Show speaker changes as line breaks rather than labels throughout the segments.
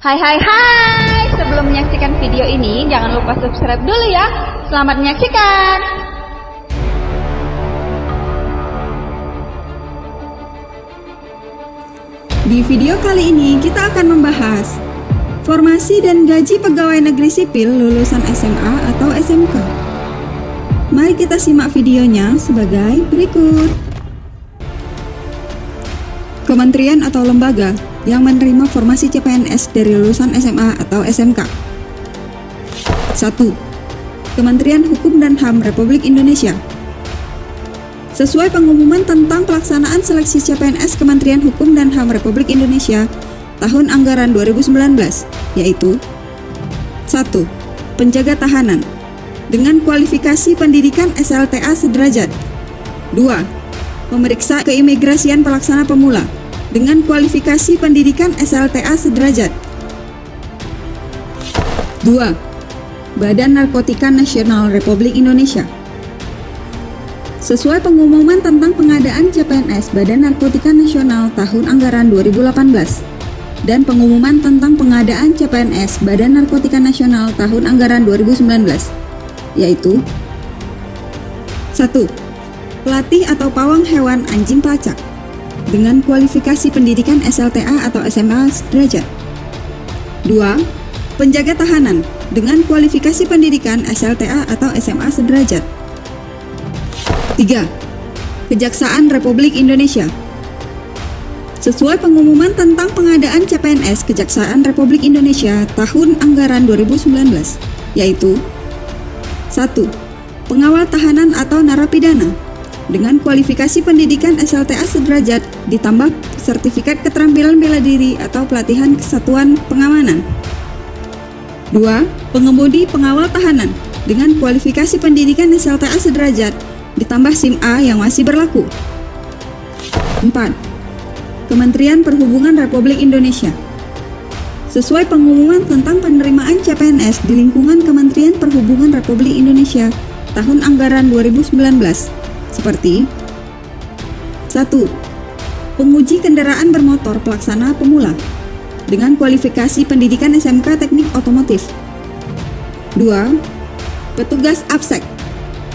Hai hai hai, sebelum menyaksikan video ini jangan lupa subscribe dulu ya. Selamat menyaksikan.
Di video kali ini kita akan membahas formasi dan gaji pegawai negeri sipil lulusan SMA atau SMK. Mari kita simak videonya sebagai berikut. Kementerian atau lembaga yang menerima formasi CPNS dari lulusan SMA atau SMK. 1. Kementerian Hukum dan HAM Republik Indonesia. Sesuai pengumuman tentang pelaksanaan seleksi CPNS Kementerian Hukum dan HAM Republik Indonesia tahun anggaran 2019, yaitu 1. Penjaga tahanan dengan kualifikasi pendidikan SLTA sederajat. 2. Pemeriksa keimigrasian pelaksana pemula dengan kualifikasi pendidikan SLTA sederajat. 2. Badan Narkotika Nasional Republik Indonesia. Sesuai pengumuman tentang pengadaan CPNS Badan Narkotika Nasional tahun anggaran 2018 dan pengumuman tentang pengadaan CPNS Badan Narkotika Nasional tahun anggaran 2019, yaitu 1. Pelatih atau pawang hewan anjing pelacak dengan kualifikasi pendidikan SLTA atau SMA sederajat. 2. Penjaga tahanan dengan kualifikasi pendidikan SLTA atau SMA sederajat. 3. Kejaksaan Republik Indonesia. Sesuai pengumuman tentang pengadaan CPNS Kejaksaan Republik Indonesia tahun anggaran 2019, yaitu 1. Pengawal tahanan atau narapidana dengan kualifikasi pendidikan SLTA sederajat ditambah sertifikat keterampilan bela diri atau pelatihan kesatuan pengamanan. 2. Pengemudi pengawal tahanan dengan kualifikasi pendidikan SLTA sederajat ditambah SIM A yang masih berlaku. 4. Kementerian Perhubungan Republik Indonesia. Sesuai pengumuman tentang penerimaan CPNS di lingkungan Kementerian Perhubungan Republik Indonesia tahun anggaran 2019, seperti 1. Penguji kendaraan bermotor pelaksana pemula dengan kualifikasi pendidikan SMK Teknik Otomotif. 2. Petugas APSEK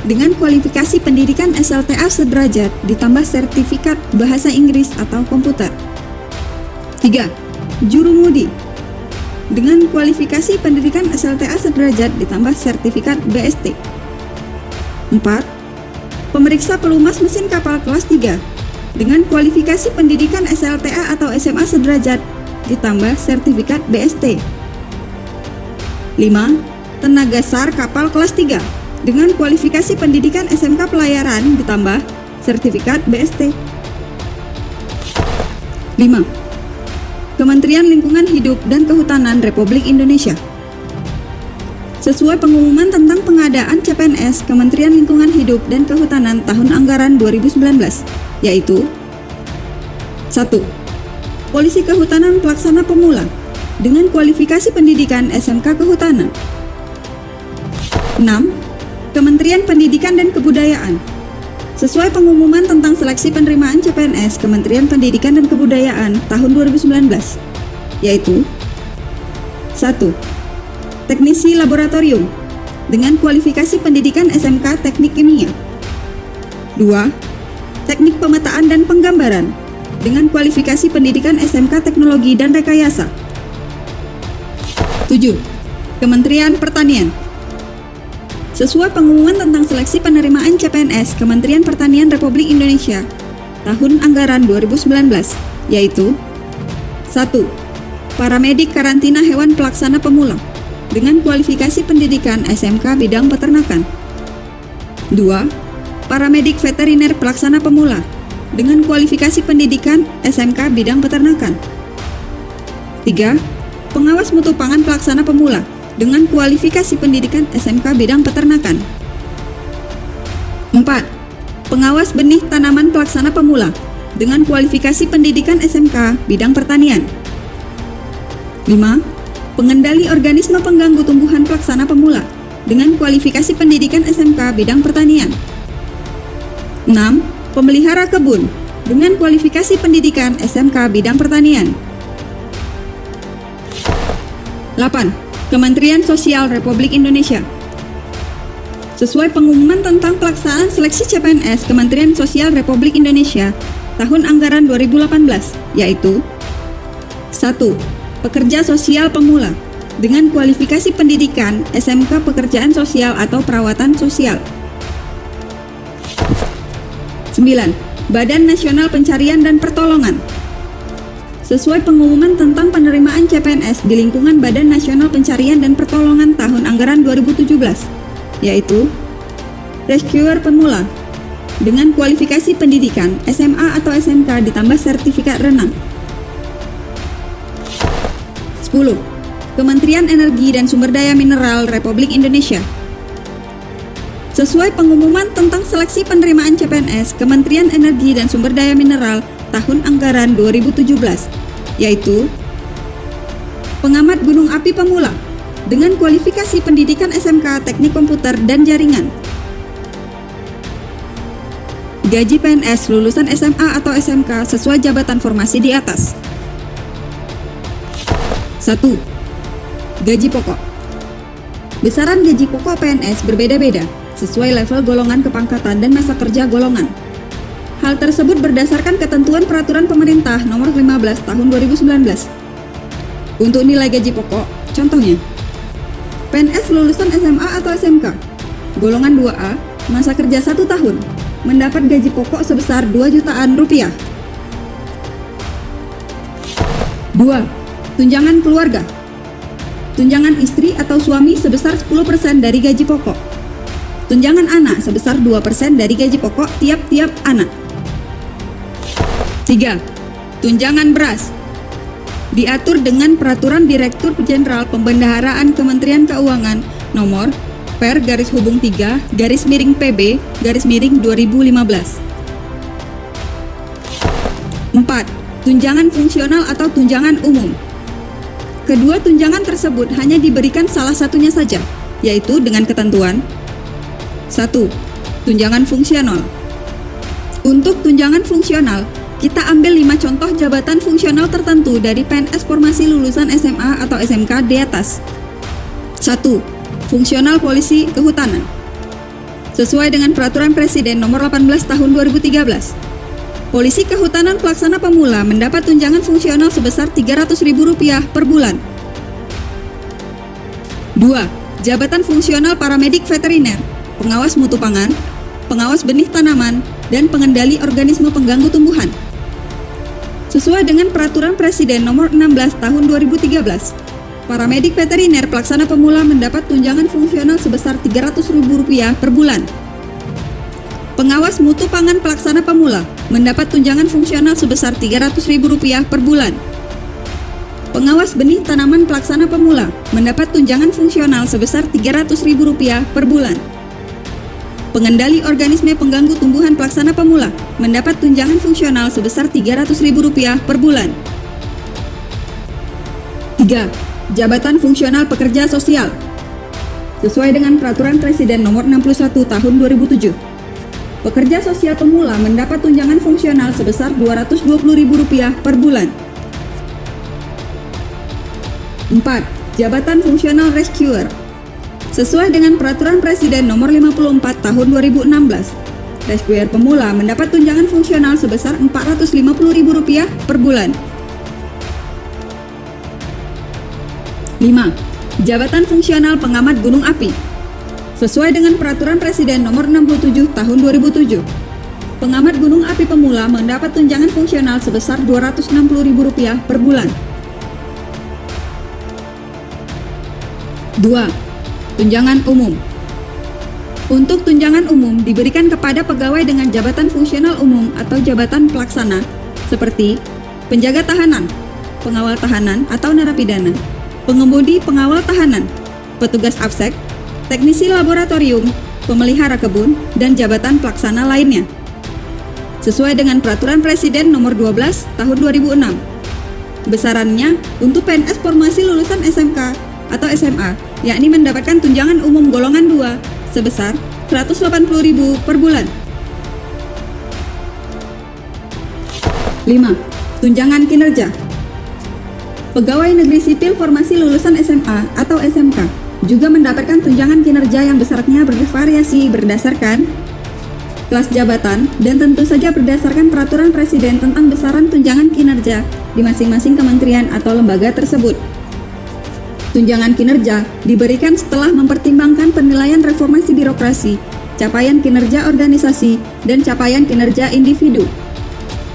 dengan kualifikasi pendidikan SLTA sederajat ditambah sertifikat bahasa Inggris atau komputer. 3. Jurumudi dengan kualifikasi pendidikan SLTA sederajat ditambah sertifikat BST. 4. Pemeriksa pelumas mesin kapal kelas 3 dengan kualifikasi pendidikan SLTA atau SMA sederajat ditambah sertifikat BST. 5. Tenaga SAR kapal kelas 3 dengan kualifikasi pendidikan SMK pelayaran ditambah sertifikat BST. 5. Kementerian Lingkungan Hidup dan Kehutanan Republik Indonesia. Sesuai pengumuman tentang pengadaan CPNS Kementerian Lingkungan Hidup dan Kehutanan tahun anggaran 2019, yaitu 1. Polisi Kehutanan Pelaksana Pemula dengan kualifikasi pendidikan SMK Kehutanan. 6. Kementerian Pendidikan dan Kebudayaan. Sesuai pengumuman tentang seleksi penerimaan CPNS Kementerian Pendidikan dan Kebudayaan tahun 2019, yaitu 1. Teknisi Laboratorium dengan kualifikasi pendidikan SMK Teknik Kimia. 2. Teknik Pemetaan dan Penggambaran dengan kualifikasi pendidikan SMK Teknologi dan Rekayasa. 7. Kementerian Pertanian. Sesuai pengumuman tentang seleksi penerimaan CPNS Kementerian Pertanian Republik Indonesia tahun anggaran 2019, yaitu 1. Paramedik Karantina Hewan Pelaksana Pemula dengan kualifikasi pendidikan SMK Bidang Peternakan. 2. Paramedik Veteriner Pelaksana Pemula dengan kualifikasi pendidikan SMK Bidang Peternakan. 3. Pengawas Mutu Pangan Pelaksana Pemula dengan kualifikasi pendidikan SMK Bidang Peternakan. 4. Pengawas Benih Tanaman Pelaksana Pemula dengan kualifikasi pendidikan SMK Bidang Pertanian. 5. Pengendali Organisme Pengganggu Tumbuhan Pelaksana Pemula dengan kualifikasi pendidikan SMK Bidang Pertanian. 6. Pemelihara Kebun dengan kualifikasi pendidikan SMK Bidang Pertanian. 8. Kementerian Sosial Republik Indonesia. Sesuai pengumuman tentang pelaksanaan seleksi CPNS Kementerian Sosial Republik Indonesia tahun anggaran 2018, yaitu 1. Pekerja sosial pemula dengan kualifikasi pendidikan SMK Pekerjaan Sosial atau Perawatan Sosial. 9. Badan Nasional Pencarian dan Pertolongan. Sesuai pengumuman tentang penerimaan CPNS di lingkungan Badan Nasional Pencarian dan Pertolongan tahun anggaran 2017, yaitu rescuer pemula dengan kualifikasi pendidikan SMA atau SMK ditambah sertifikat renang. 10. Kementerian Energi dan Sumber Daya Mineral Republik Indonesia. Sesuai pengumuman tentang seleksi penerimaan CPNS Kementerian Energi dan Sumber Daya Mineral tahun anggaran 2017, yaitu pengamat gunung api pemula dengan kualifikasi pendidikan SMK Teknik Komputer dan Jaringan. Gaji PNS lulusan SMA atau SMK sesuai jabatan formasi di atas. 1. Gaji pokok. Besaran gaji pokok PNS berbeda-beda sesuai level golongan kepangkatan dan masa kerja golongan. Hal tersebut berdasarkan ketentuan Peraturan Pemerintah Nomor 15 Tahun 2019. Untuk nilai gaji pokok, contohnya PNS lulusan SMA atau SMK golongan 2A, masa kerja 1 tahun, mendapat gaji pokok sebesar 2 jutaan rupiah. 2. Tunjangan keluarga. Tunjangan istri atau suami sebesar 10% dari gaji pokok. Tunjangan anak sebesar 2% dari gaji pokok tiap-tiap anak. 3. Tunjangan beras. Diatur dengan Peraturan Direktur Jenderal Pembendaharaan Kementerian Keuangan Nomor Per/PB/2015. 4. Tunjangan fungsional atau tunjangan umum. Kedua tunjangan tersebut hanya diberikan salah satunya saja, yaitu dengan ketentuan 1. Tunjangan fungsional. Untuk tunjangan fungsional, kita ambil 5 contoh jabatan fungsional tertentu dari PNS formasi lulusan SMA atau SMK di atas. 1. Fungsional Polisi Kehutanan. Sesuai dengan Peraturan Presiden Nomor 18 Tahun 2013, Polisi Kehutanan Pelaksana Pemula mendapat tunjangan fungsional sebesar Rp300.000 per bulan. 2. Jabatan fungsional Paramedik Veteriner, Pengawas Mutu Pangan, Pengawas Benih Tanaman, dan Pengendali Organisme Pengganggu Tumbuhan. Sesuai dengan Peraturan Presiden Nomor 16 Tahun 2013, Paramedik Veteriner Pelaksana Pemula mendapat tunjangan fungsional sebesar Rp300.000 per bulan. Pengawas Mutu Pangan Pelaksana Pemula mendapat tunjangan fungsional sebesar Rp300.000 per bulan. Pengawas Benih Tanaman Pelaksana Pemula mendapat tunjangan fungsional sebesar Rp300.000 per bulan. Pengendali Organisme Pengganggu Tumbuhan Pelaksana Pemula mendapat tunjangan fungsional sebesar Rp300.000 per bulan. 3. Jabatan Fungsional Pekerja Sosial. Sesuai dengan Peraturan Presiden Nomor 61 Tahun 2007, pekerja sosial pemula mendapat tunjangan fungsional sebesar Rp220.000 per bulan. 4. Jabatan Fungsional Rescuer. Sesuai dengan Peraturan Presiden Nomor 54 Tahun 2016, rescuer pemula mendapat tunjangan fungsional sebesar Rp450.000 per bulan. 5. Jabatan Fungsional Pengamat Gunung Api. Sesuai dengan Peraturan Presiden Nomor 67 Tahun 2007, pengamat gunung api pemula mendapat tunjangan fungsional sebesar Rp260.000 per bulan. 2. Tunjangan umum. Untuk tunjangan umum diberikan kepada pegawai dengan jabatan fungsional umum atau jabatan pelaksana seperti penjaga tahanan, pengawal tahanan atau narapidana, pengemudi pengawal tahanan, petugas AFSEK, teknisi laboratorium, pemelihara kebun, dan jabatan pelaksana lainnya. Sesuai dengan Peraturan Presiden Nomor 12 Tahun 2006, besarannya untuk PNS formasi lulusan SMK atau SMA, yakni mendapatkan tunjangan umum golongan 2 sebesar Rp180.000 per bulan. 5. Tunjangan kinerja. Pegawai negeri sipil formasi lulusan SMA atau SMK juga mendapatkan tunjangan kinerja yang besarnya bervariasi berdasarkan kelas jabatan dan tentu saja berdasarkan peraturan presiden tentang besaran tunjangan kinerja di masing-masing kementerian atau lembaga tersebut. Tunjangan kinerja diberikan setelah mempertimbangkan penilaian reformasi birokrasi, capaian kinerja organisasi, dan capaian kinerja individu.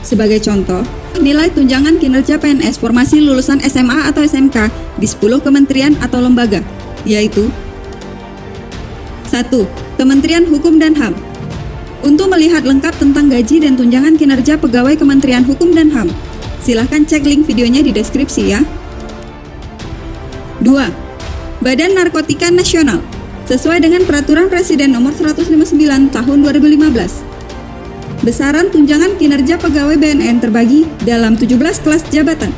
Sebagai contoh, nilai tunjangan kinerja PNS formasi lulusan SMA atau SMK di 10 kementerian atau lembaga, yaitu 1. Kementerian Hukum dan HAM. Untuk melihat lengkap tentang gaji dan tunjangan kinerja pegawai Kementerian Hukum dan HAM, silahkan cek link videonya di deskripsi ya. 2. Badan Narkotika Nasional. Sesuai dengan Peraturan Presiden Nomor 159 Tahun 2015. Besaran tunjangan kinerja pegawai BNN terbagi dalam 17 kelas jabatan,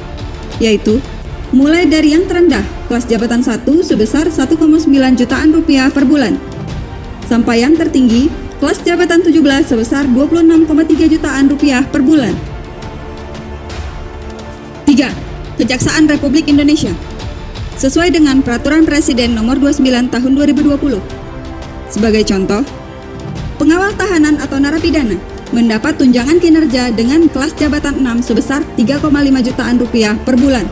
yaitu mulai dari yang terendah, kelas jabatan 1 sebesar 1,9 jutaan rupiah per bulan, sampai yang tertinggi, kelas jabatan 17 sebesar 26,3 jutaan rupiah per bulan. 3. Kejaksaan Republik Indonesia. Sesuai dengan Peraturan Presiden Nomor 29 Tahun 2020. Sebagai contoh, pengawal tahanan atau narapidana mendapat tunjangan kinerja dengan kelas jabatan 6 sebesar 3,5 jutaan rupiah per bulan.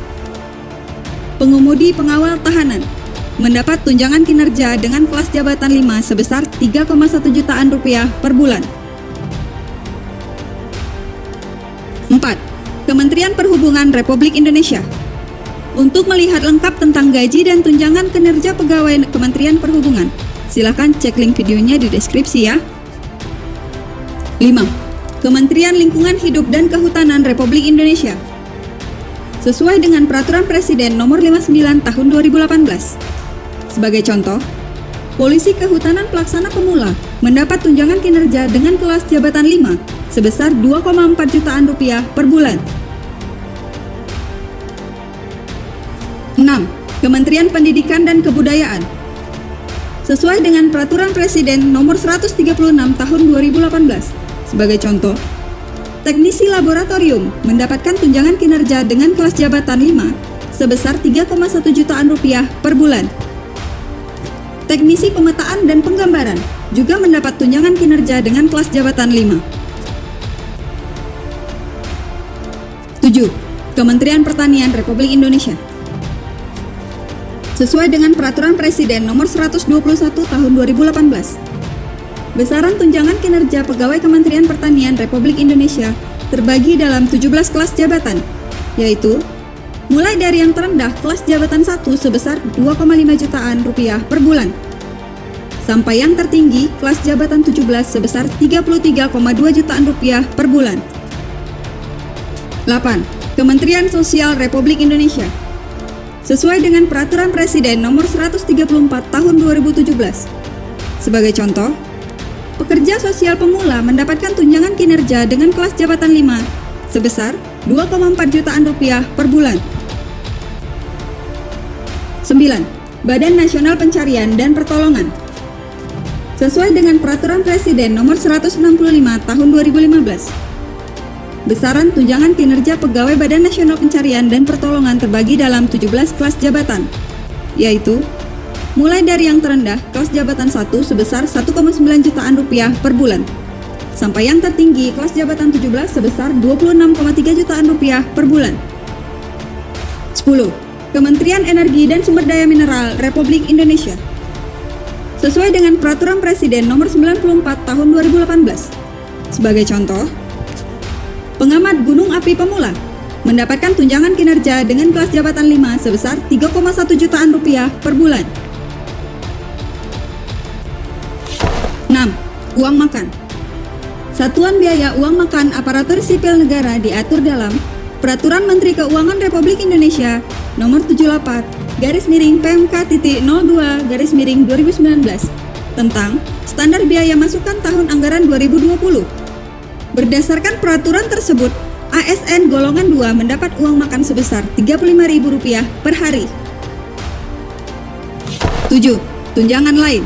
Pengemudi pengawal tahanan mendapat tunjangan kinerja dengan kelas jabatan 5 sebesar 3,1 jutaan rupiah per bulan. 4. Kementerian Perhubungan Republik Indonesia. Untuk melihat lengkap tentang gaji dan tunjangan kinerja pegawai Kementerian Perhubungan, silakan cek link videonya di deskripsi ya. 5. Kementerian Lingkungan Hidup dan Kehutanan Republik Indonesia. Sesuai dengan Peraturan Presiden Nomor 59 Tahun 2018. Sebagai contoh, Polisi Kehutanan Pelaksana Pemula mendapat tunjangan kinerja dengan kelas jabatan 5 sebesar 2,4 jutaan rupiah per bulan. 6. Kementerian Pendidikan dan Kebudayaan. Sesuai dengan Peraturan Presiden Nomor 136 Tahun 2018. Sebagai contoh, teknisi laboratorium mendapatkan tunjangan kinerja dengan kelas jabatan 5 sebesar 3,1 jutaan rupiah per bulan. Teknisi pemetaan dan penggambaran juga mendapat tunjangan kinerja dengan kelas jabatan 5. 7. Kementerian Pertanian Republik Indonesia. Sesuai dengan Peraturan Presiden Nomor 121 Tahun 2018. Besaran tunjangan kinerja pegawai Kementerian Pertanian Republik Indonesia terbagi dalam 17 kelas jabatan, yaitu mulai dari yang terendah kelas jabatan 1 sebesar 2,5 jutaan rupiah per bulan, sampai yang tertinggi kelas jabatan 17 sebesar 33,2 jutaan rupiah per bulan. 8. Kementerian Sosial Republik Indonesia. Sesuai dengan Peraturan Presiden Nomor 134 Tahun 2017. Sebagai contoh, pekerja sosial pemula mendapatkan tunjangan kinerja dengan kelas jabatan 5 sebesar 2,4 jutaan rupiah per bulan. 9. Badan Nasional Pencarian dan Pertolongan. Sesuai dengan Peraturan Presiden Nomor 165 Tahun 2015. Besaran tunjangan kinerja pegawai Badan Nasional Pencarian dan Pertolongan terbagi dalam 17 kelas jabatan, yaitu mulai dari yang terendah kelas jabatan 1 sebesar 1,9 jutaan rupiah per bulan, sampai yang tertinggi kelas jabatan 17 sebesar 26,3 jutaan rupiah per bulan. 10. Kementerian Energi dan Sumber Daya Mineral Republik Indonesia. Sesuai dengan Peraturan Presiden Nomor 94 Tahun 2018. Sebagai contoh, pengamat gunung api pemula mendapatkan tunjangan kinerja dengan kelas jabatan 5 sebesar 3,1 jutaan rupiah per bulan. 6. Uang makan. Satuan biaya uang makan aparatur sipil negara diatur dalam Peraturan Menteri Keuangan Republik Indonesia Nomor 78/PMK.02/2019 tentang standar biaya masukan tahun anggaran 2020. Berdasarkan peraturan tersebut, ASN golongan 2 mendapat uang makan sebesar Rp35.000 per hari. 7. Tunjangan lain.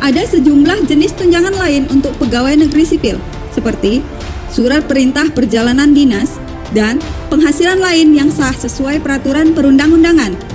Ada sejumlah jenis tunjangan lain untuk pegawai negeri sipil, seperti surat perintah perjalanan dinas dan penghasilan lain yang sah sesuai peraturan perundang-undangan.